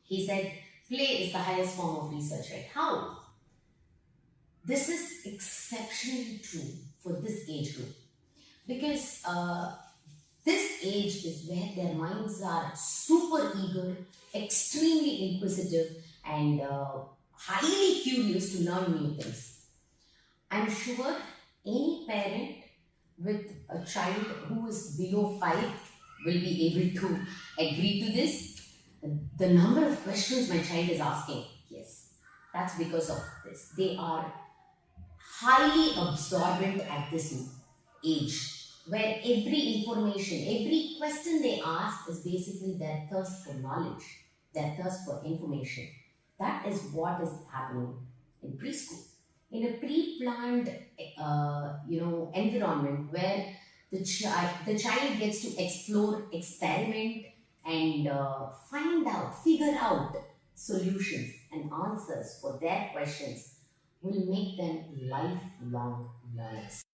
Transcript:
He said play is the highest form of research, right? How? This is exceptionally true for this age group because this age is where their minds are super eager, extremely inquisitive, and highly curious to learn new things. I'm sure any parent with a child who is below 5 will be able to agree to this. The number of questions my child is asking, yes, that's because of this. They are highly absorbent at this age, where every information, every question they ask is basically their thirst for knowledge, their thirst for information. That is what is happening in preschool. In a pre-planned, environment where the child gets to explore, experiment, and find out, figure out solutions and answers for their questions will make them lifelong learners.